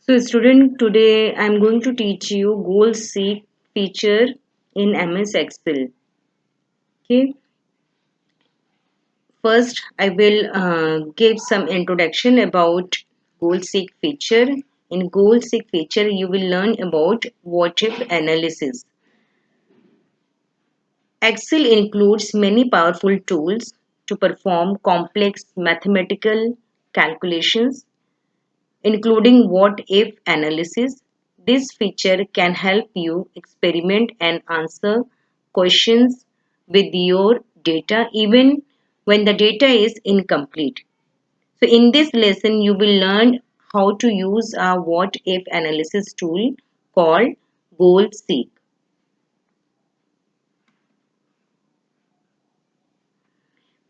So student, today I am going to teach you goal seek feature in MS Excel. Okay. First, I will give some introduction about goal seek feature. In goal seek feature, you will learn about what if analysis. Excel includes many powerful tools to perform complex mathematical calculations, including what if analysis. This feature can help you experiment and answer questions with your data even when the data is incomplete. So, in this lesson, you will learn how to use a what if analysis tool called Goal Seek.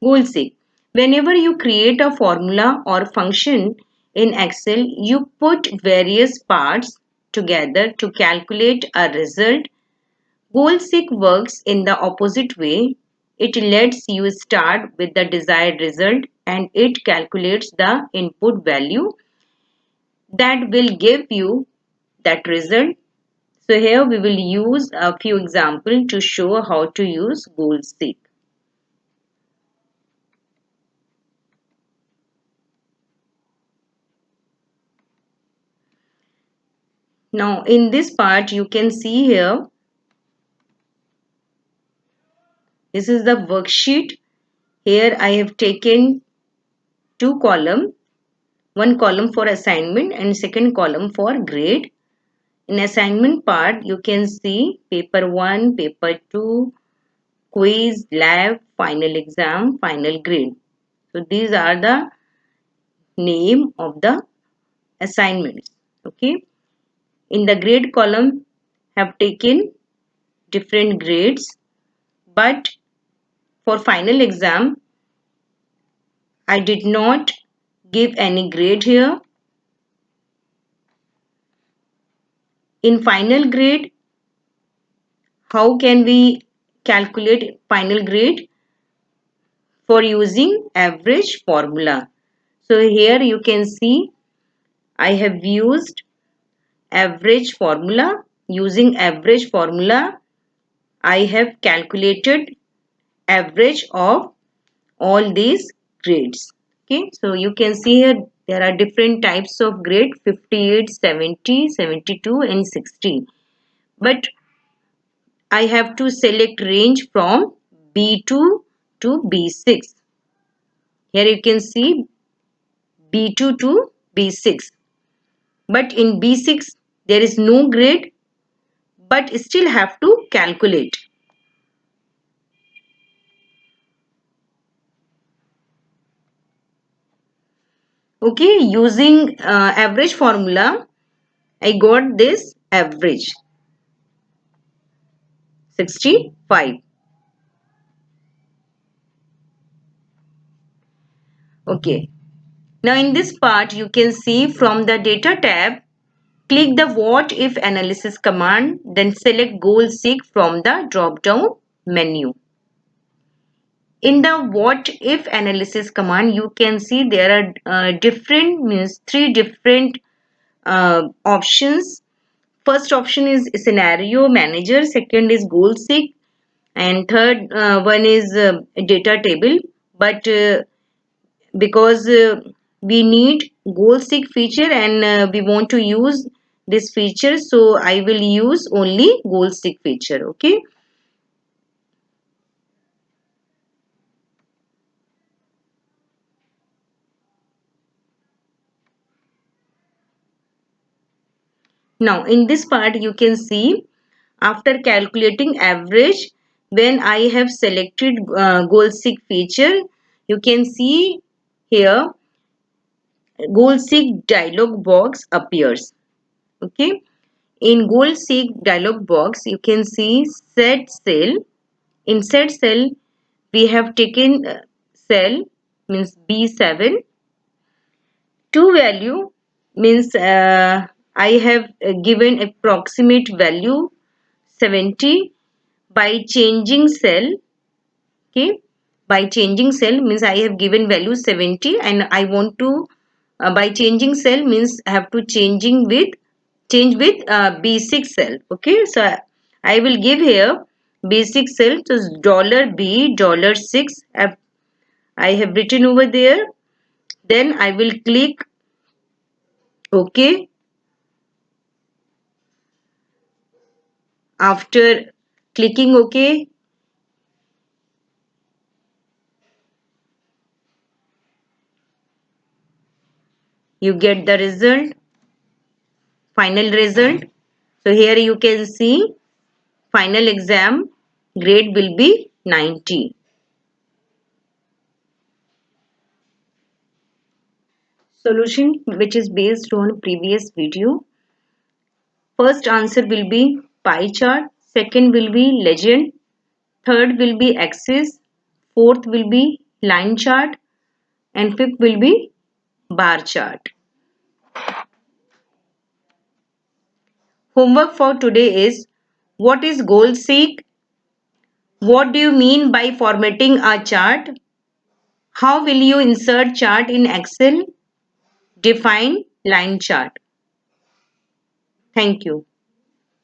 Goal seek. Whenever you create a formula or function in Excel, you put various parts together to calculate a result. Goal seek works in the opposite way. It lets you start with the desired result and it calculates the input value that will give you that result. So here we will use a few examples to show how to use goal seek. Now in this part you can see here, this is the worksheet. Here I have taken two columns, one column for assignment and second column for grade. In assignment part you can see paper 1, paper 2, quiz, lab, final exam, final grade. So these are the name of the assignments. Okay. In the grade column have taken different grades, but for final exam I did not give any grade here. In final grade, how can we calculate final grade? For using average formula. So here you can see I have used average formula. Using average formula, I have calculated average of all these grades. Okay, so you can see here there are different types of grade 58, 70, 72 and 60. But I have to select range from B2 to B6. Here you can see B2 to B6. But in B6 there is no grade, but still have to calculate. Okay, using average formula, I got this average 65. Okay. Now in this part you can see from the data tab, click the what if analysis command, then select goal seek from the drop down menu. In the what if analysis command you can see there are three different options. First option is scenario manager, second is goal seek, and third one is data table. But because we need goal seek feature and we want to use this feature, so I will use only goal seek feature. Okay. Now in this part you can see after calculating average, when I have selected goal seek feature, you can see here goal seek dialog box appears. Okay. In goal seek dialog box you can see set cell. In set cell we have taken cell means B7. To value means I have given approximate value 70 by changing cell. Okay, by changing cell means I have given value 70 and I want to by changing cell means I have to change with B6 cell. Okay, so I will give here B6 cell. So $B $6 I have written over there. Then I will click OK. After clicking OK, you get the result, final result. So here you can see final exam grade will be 90. Solution which is based on previous video. First answer will be pie chart, second will be legend, third will be axis, fourth will be line chart, and fifth will be bar chart. Homework for today is, what is goal seek? What do you mean by formatting a chart? How will you insert chart in Excel? Define line chart. Thank you.